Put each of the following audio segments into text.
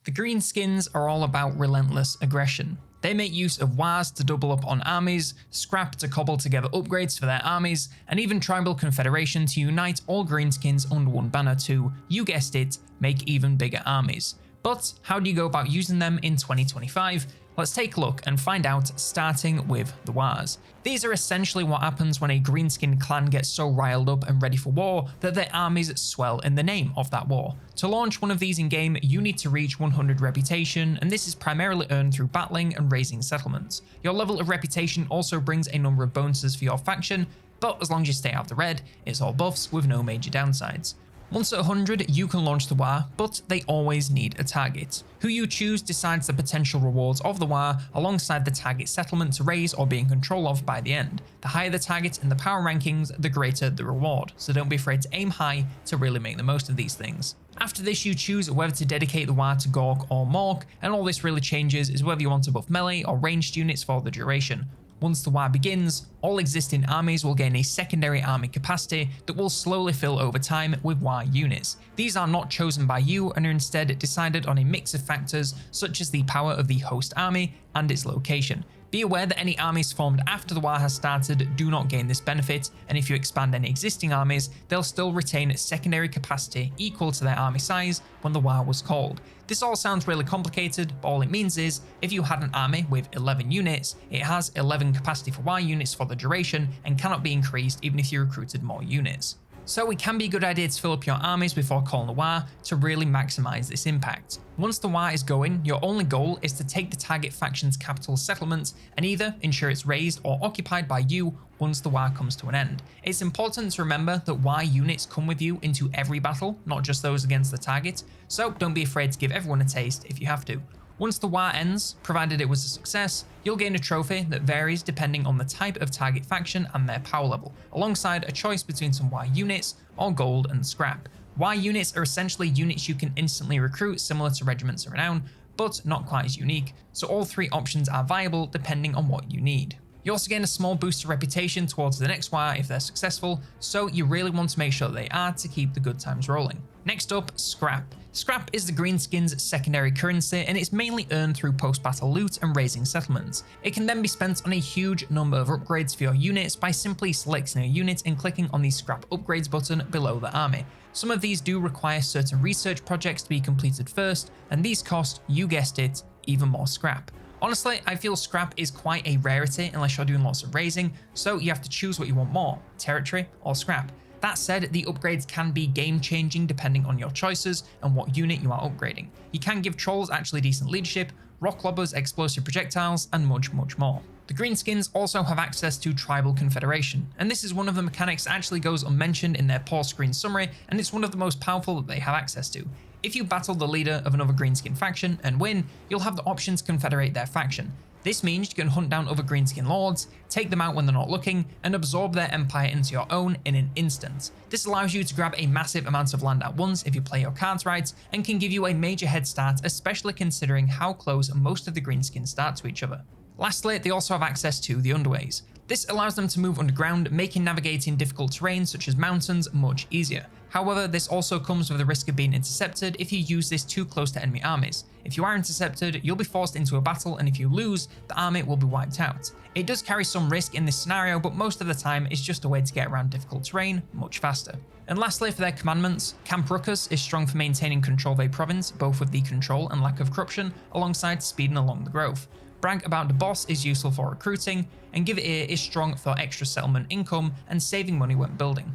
The Greenskins are all about relentless aggression. They make use of waaaghs to double up on armies, scrap to cobble together upgrades for their armies, and even tribal confederation to unite all Greenskins under one banner to, you guessed it, make even bigger armies. But how do you go about using them in 2025? Let's take a look and find out, starting with the waaaghs. These are essentially what happens when a Greenskin clan gets so riled up and ready for war that their armies swell in the name of that war. To launch one of these in game, you need to reach 100 reputation, and this is primarily earned through battling and raising settlements. Your level of reputation also brings a number of bonuses for your faction, but as long as you stay out of the red, it's all buffs with no major downsides. Once at 100, you can launch the waaaagh, but they always need a target. Who you choose decides the potential rewards of the waaaghh alongside the target settlement to raise or be in control of by the end. The higher the target in the power rankings, the greater the reward, so don't be afraid to aim high to really make the most of these things. After this, you choose whether to dedicate the waaaghh to Gork or Mork, and all this really changes is whether you want to buff melee or ranged units for the duration. Once the waaaghh begins, all existing armies will gain a secondary army capacity that will slowly fill over time with waaaghh units. These are not chosen by you and are instead decided on a mix of factors such as the power of the host army and its location. Be aware that any armies formed after the waaaghh has started do not gain this benefit, and if you expand any existing armies, they'll still retain secondary capacity equal to their army size when the waaaghh was called. This all sounds really complicated, but all it means is, if you had an army with 11 units, it has 11 capacity for waaaghh units for the duration and cannot be increased even if you recruited more units. So it can be a good idea to fill up your armies before calling the waaaghh to really maximize this impact. Once the waaaghh is going, your only goal is to take the target faction's capital settlement and either ensure it's raised or occupied by you once the waaaghh comes to an end. It's important to remember that waaaghh units come with you into every battle, not just those against the target, so don't be afraid to give everyone a taste if you have to. Once the waaaghh ends, provided it was a success, you'll gain a trophy that varies depending on the type of target faction and their power level, alongside a choice between some waaaghh units or gold and scrap. Waaaghh units are essentially units you can instantly recruit, similar to regiments of renown, but not quite as unique, so all three options are viable depending on what you need. You also gain a small boost of reputation towards the next waaaghh if they're successful, so you really want to make sure that they are to keep the good times rolling. Next up, scrap. Scrap is the Greenskins' secondary currency, and it's mainly earned through post-battle loot and raising settlements. It can then be spent on a huge number of upgrades for your units by simply selecting a unit and clicking on the scrap upgrades button below the army. Some of these do require certain research projects to be completed first, and these cost, you guessed it, even more scrap. Honestly, I feel scrap is quite a rarity unless you're doing lots of raising, so you have to choose what you want more, territory or scrap. That said, the upgrades can be game-changing depending on your choices and what unit you are upgrading. You can give trolls actually decent leadership, rock lobbers explosive projectiles, and much more. The Greenskins also have access to tribal confederation, and this is one of the mechanics that actually goes unmentioned in their pause screen summary, and it's one of the most powerful that they have access to. If you battle the leader of another Greenskin faction and win, you'll have the option to confederate their faction. This means you can hunt down other Greenskin lords, take them out when they're not looking, and absorb their empire into your own in an instant. This allows you to grab a massive amount of land at once if you play your cards right, and can give you a major head start, especially considering how close most of the Greenskins start to each other. Lastly, they also have access to the underways. This allows them to move underground, making navigating difficult terrain such as mountains much easier. However, this also comes with the risk of being intercepted if you use this too close to enemy armies. If you are intercepted, you'll be forced into a battle, and if you lose, the army will be wiped out. It does carry some risk in this scenario, but most of the time it's just a way to get around difficult terrain much faster. And lastly, for their commandments, Camp Ruckus is strong for maintaining control of a province, both with the control and lack of corruption, alongside speeding along the growth. Brag About the Boss is useful for recruiting, and Give It Ear is strong for extra settlement income and saving money when building.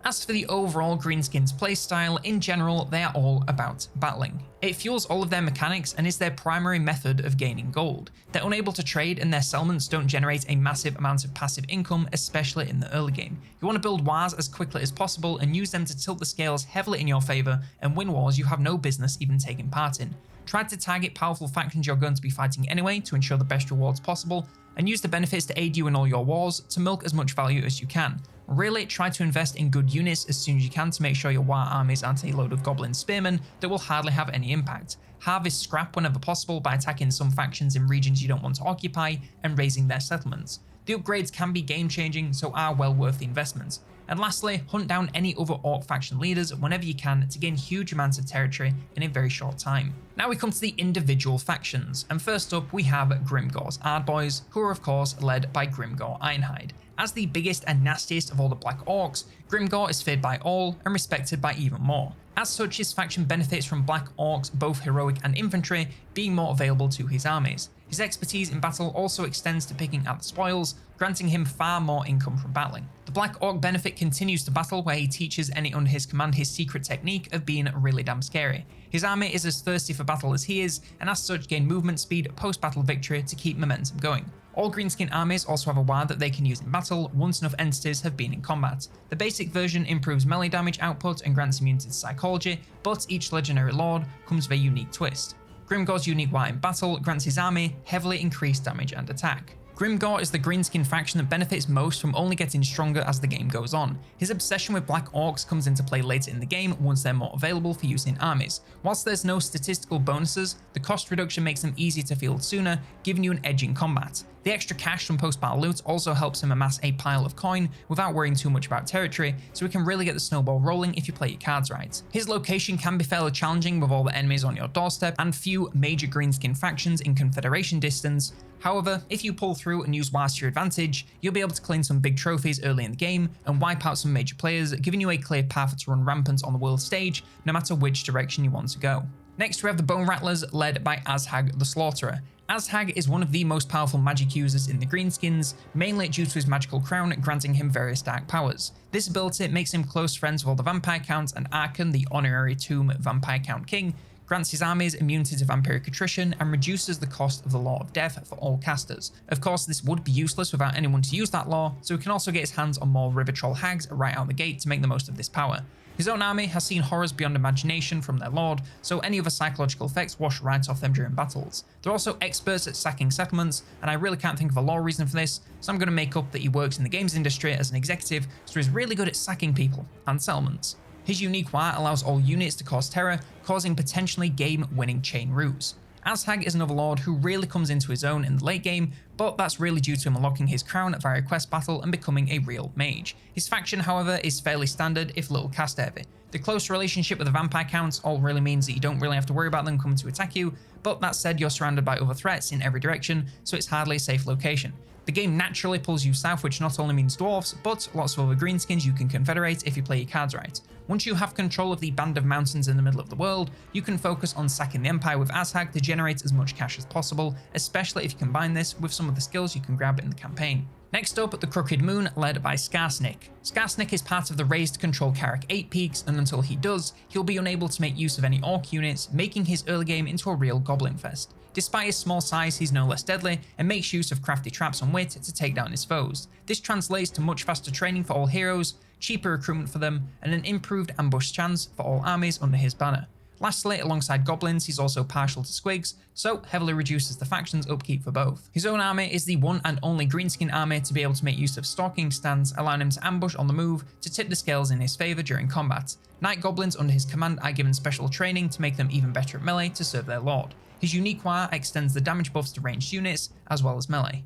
As for the overall Greenskins playstyle, in general, they are all about battling. It fuels all of their mechanics and is their primary method of gaining gold. They're unable to trade, and their settlements don't generate a massive amount of passive income, especially in the early game. You want to build waaaghs as quickly as possible and use them to tilt the scales heavily in your favor and win wars you have no business even taking part in. Try to target powerful factions you're going to be fighting anyway to ensure the best rewards possible, and use the benefits to aid you in all your wars to milk as much value as you can. Really try to invest in good units as soon as you can to make sure your waaaghh armies aren't a load of goblin spearmen that will hardly have any impact. Harvest scrap whenever possible by attacking some factions in regions you don't want to occupy and raising their settlements. The upgrades can be game changing, so are well worth the investment. And lastly, hunt down any other orc faction leaders whenever you can to gain huge amounts of territory in a very short time. Now we come to the individual factions, and first up we have Grimgor's Ardboys, who are of course led by Grimgor Ironhide. As the biggest and nastiest of all the Black Orcs, Grimgor is feared by all and respected by even more. As such, his faction benefits from Black Orcs, both heroic and infantry, being more available to his armies. His expertise in battle also extends to picking out the spoils, granting him far more income from battling. The Black Orc benefit continues to battle, where he teaches any under his command his secret technique of being really damn scary. His army is as thirsty for battle as he is, and as such gain movement speed post-battle victory to keep momentum going. All Greenskin armies also have a waard that they can use in battle once enough entities have been in combat. The basic version improves melee damage output and grants immunity to psychology, but each legendary lord comes with a unique twist. Grimgor's unique waard in battle grants his army heavily increased damage and attack. Grimgor is the Greenskin faction that benefits most from only getting stronger as the game goes on. His obsession with Black Orcs comes into play later in the game once they're more available for use in armies. Whilst there's no statistical bonuses, the cost reduction makes them easy to field sooner, giving you an edge in combat. The extra cash from post-battle loot also helps him amass a pile of coin without worrying too much about territory, so he can really get the snowball rolling if you play your cards right. His location can be fairly challenging with all the enemies on your doorstep and few major Greenskin factions in confederation distance. However, if you pull through and use waaaghs to your advantage, you'll be able to claim some big trophies early in the game and wipe out some major players, giving you a clear path to run rampant on the world stage, no matter which direction you want to go. Next we have the Bone Rattlers, led by Azhag the Slaughterer. Azhag is one of the most powerful magic users in the Greenskins, mainly due to his magical crown granting him various dark powers. This ability makes him close friends with all the Vampire Counts, and Arkan, the honorary Tomb Vampire Count King, grants his armies immunity to vampiric attrition and reduces the cost of the Law of Death for all casters. Of course, this would be useless without anyone to use that law, so he can also get his hands on more River Troll Hags right out the gate to make the most of this power. His own army has seen horrors beyond imagination from their lord, so any other psychological effects wash right off them during battles. They're also experts at sacking settlements, and I really can't think of a law reason for this, so I'm going to make up that he works in the games industry as an executive, so he's really good at sacking people and settlements. His unique waard allows all units to cause terror, causing potentially game-winning chain ruse. Azhag is another lord who really comes into his own in the late game, but that's really due to him unlocking his crown via quest battle and becoming a real mage. His faction, however, is fairly standard if little cast heavy. The close relationship with the Vampire Counts all really means that you don't really have to worry about them coming to attack you, but that said, you're surrounded by other threats in every direction, so it's hardly a safe location. The game naturally pulls you south, which not only means dwarves, but lots of other greenskins you can confederate if you play your cards right. Once you have control of the band of mountains in the middle of the world, you can focus on sacking the Empire with Azhag to generate as much cash as possible, especially if you combine this with some of the skills you can grab in the campaign. Next up, the Crooked Moon, led by Skarsnik. Skarsnik is part of the race to control Carrick 8 Peaks, and until he does, he'll be unable to make use of any orc units, making his early game into a real goblin fest. Despite his small size, he's no less deadly and makes use of crafty traps and wit to take down his foes. This translates to much faster training for all heroes, cheaper recruitment for them, and an improved ambush chance for all armies under his banner. Lastly, alongside goblins, he's also partial to squigs, so heavily reduces the faction's upkeep for both. His own army is the one and only Greenskin army to be able to make use of stalking stands, allowing him to ambush on the move to tip the scales in his favour during combat. Night goblins under his command are given special training to make them even better at melee to serve their lord. His unique waard extends the damage buffs to ranged units, as well as melee.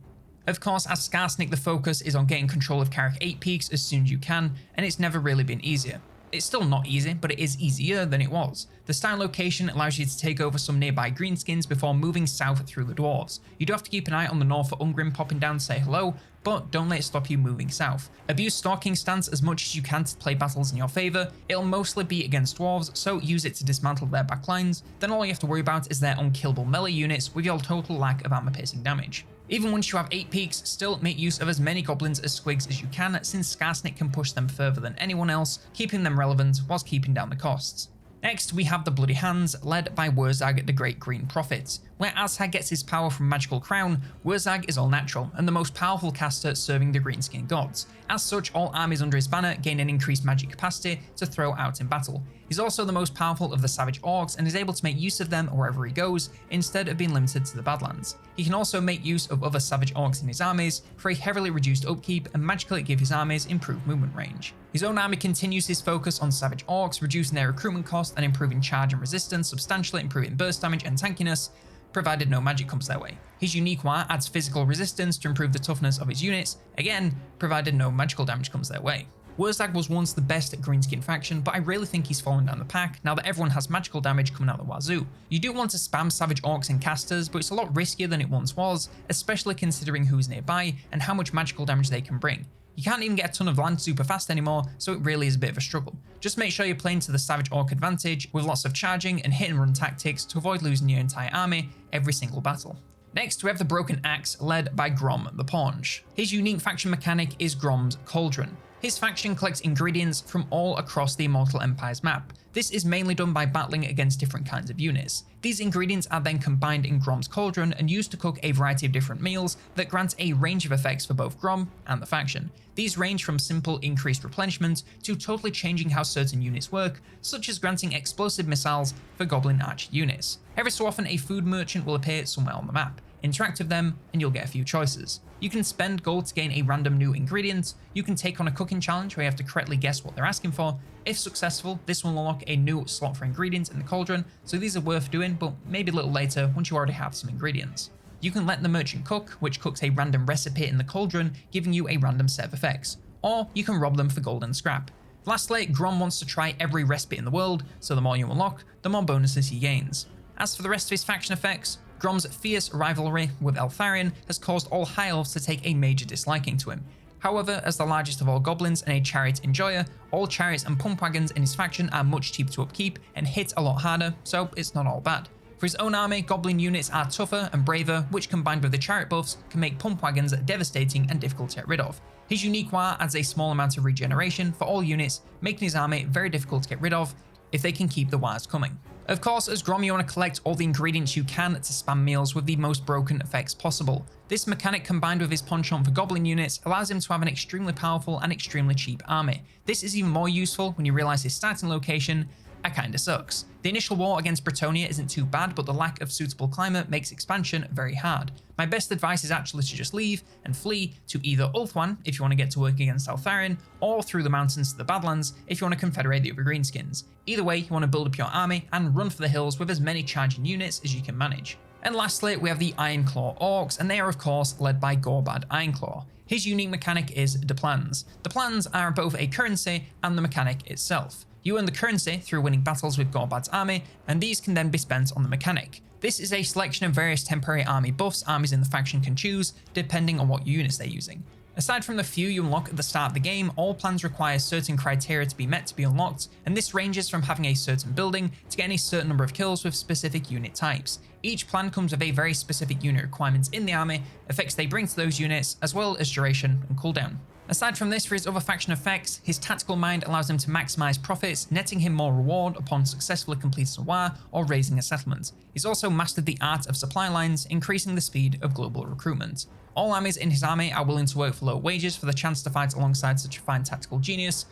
Of course, as Skarsnik, the focus is on getting control of Carrick 8 Peaks as soon as you can, and it's never really been easier. It's still not easy, but it is easier than it was. The style location allows you to take over some nearby greenskins before moving south through the dwarves. You do have to keep an eye on the north for Ungrim popping down to say hello, but don't let it stop you moving south. Abuse stalking stance as much as you can to play battles in your favour. It'll mostly be against dwarves, so use it to dismantle their backlines. Then all you have to worry about is their unkillable melee units with your total lack of armor piercing damage. Even once you have 8 peaks, still make use of as many goblins as squigs as you can, since Skarsnik can push them further than anyone else, keeping them relevant whilst keeping down the costs. Next, we have the Bloody Hands, led by Wurzag the Great Green Prophet. Where Azhag gets his power from Magical Crown, Wurzag is all natural and the most powerful caster serving the Greenskin gods. As such, all armies under his banner gain an increased magic capacity to throw out in battle. He's also the most powerful of the Savage Orcs and is able to make use of them wherever he goes, instead of being limited to the Badlands. He can also make use of other Savage Orcs in his armies for a heavily reduced upkeep and magically give his armies improved movement range. His own army continues his focus on Savage Orcs, reducing their recruitment cost and improving charge and resistance, substantially improving burst damage and tankiness, provided no magic comes their way. His unique waard adds physical resistance to improve the toughness of his units, again, provided no magical damage comes their way. Waagh was once the best greenskin faction, but I really think he's fallen down the pack now that everyone has magical damage coming out the wazoo. You do want to spam savage orcs and casters, but it's a lot riskier than it once was, especially considering who's nearby and how much magical damage they can bring. You can't even get a ton of land super fast anymore, so it really is a bit of a struggle. Just make sure you're playing to the savage orc advantage with lots of charging and hit and run tactics to avoid losing your entire army every single battle. Next, we have the Broken Axe, led by Grom the Paunch. His unique faction mechanic is Grom's Cauldron. His faction collects ingredients from all across the Immortal Empire's map. This is mainly done by battling against different kinds of units. These ingredients are then combined in Grom's Cauldron and used to cook a variety of different meals that grant a range of effects for both Grom and the faction. These range from simple increased replenishment to totally changing how certain units work, such as granting explosive missiles for Goblin Archer units. Every so often a food merchant will appear somewhere on the map. Interact with them and you'll get a few choices. You can spend gold to gain a random new ingredient, you can take on a cooking challenge where you have to correctly guess what they're asking for. If successful, this will unlock a new slot for ingredients in the cauldron, so these are worth doing, but maybe a little later once you already have some ingredients. You can let the merchant cook, which cooks a random recipe in the cauldron, giving you a random set of effects. Or you can rob them for gold and scrap. Lastly, Grom wants to try every recipe in the world, so the more you unlock, the more bonuses he gains. As for the rest of his faction effects, Grom's fierce rivalry with Eltharion has caused all High Elves to take a major disliking to him. However, as the largest of all goblins and a chariot enjoyer, all chariots and pump wagons in his faction are much cheaper to upkeep and hit a lot harder, so it's not all bad. For his own army, goblin units are tougher and braver, which combined with the chariot buffs can make pump wagons devastating and difficult to get rid of. His unique waaagh adds a small amount of regeneration for all units, making his army very difficult to get rid of if they can keep the waaghs coming. Of course, as Grom, you want to collect all the ingredients you can to spam meals with the most broken effects possible. This mechanic, combined with his penchant for goblin units, allows him to have an extremely powerful and extremely cheap army. This is even more useful when you realize his starting location kinda sucks. The initial war against Bretonnia isn't too bad, but the lack of suitable climate makes expansion very hard. My best advice is actually to just leave and flee to either Ulthuan if you want to get to work against Eltharion, or through the mountains to the Badlands if you want to confederate the other Greenskins. Either way, you want to build up your army and run for the hills with as many charging units as you can manage. And lastly, we have the Ironclaw Orcs, and they are of course led by Gorbad Ironclaw. His unique mechanic is the plans. The plans are both a currency and the mechanic itself. You earn the currency through winning battles with Gorbad's army, and these can then be spent on the mechanic. This is a selection of various temporary army buffs armies in the faction can choose, depending on what units they're using. Aside from the few you unlock at the start of the game, all plans require certain criteria to be met to be unlocked, and this ranges from having a certain building to getting a certain number of kills with specific unit types. Each plan comes with a very specific unit requirements in the army, effects they bring to those units, as well as duration and cooldown. Aside from this, for his other faction effects, his tactical mind allows him to maximize profits, netting him more reward upon successfully completing a war or raising a settlement. He's also mastered the art of supply lines, increasing the speed of global recruitment. All armies in his army are willing to work for low wages for the chance to fight alongside such a fine tactical genius,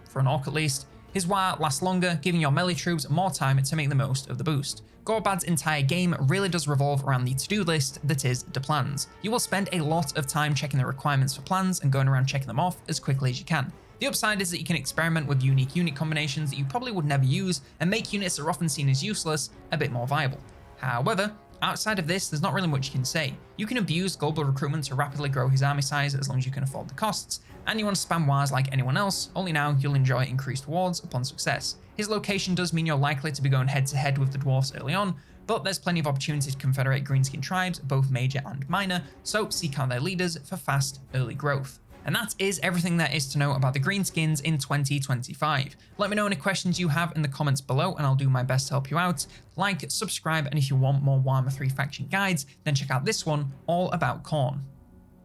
for an orc at least. His waaagh lasts longer, giving your melee troops more time to make the most of the boost. Gorbad's entire game really does revolve around the to-do list that is the plans. You will spend a lot of time checking the requirements for plans and going around checking them off as quickly as you can. The upside is that you can experiment with unique unit combinations that you probably would never use and make units that are often seen as useless a bit more viable. However, outside of this, there's not really much you can say. You can abuse global recruitment to rapidly grow his army size as long as you can afford the costs, and you want to spam waaghs like anyone else, only now you'll enjoy increased rewards upon success. His location does mean you're likely to be going head to head with the dwarfs early on, but there's plenty of opportunity to confederate greenskin tribes, both major and minor, so seek out their leaders for fast early growth. And that is everything there is to know about the Greenskins in 2025. Let me know any questions you have in the comments below and I'll do my best to help you out. Like, subscribe, and if you want more Warhammer 3 faction guides, then check out this one all about Khorne.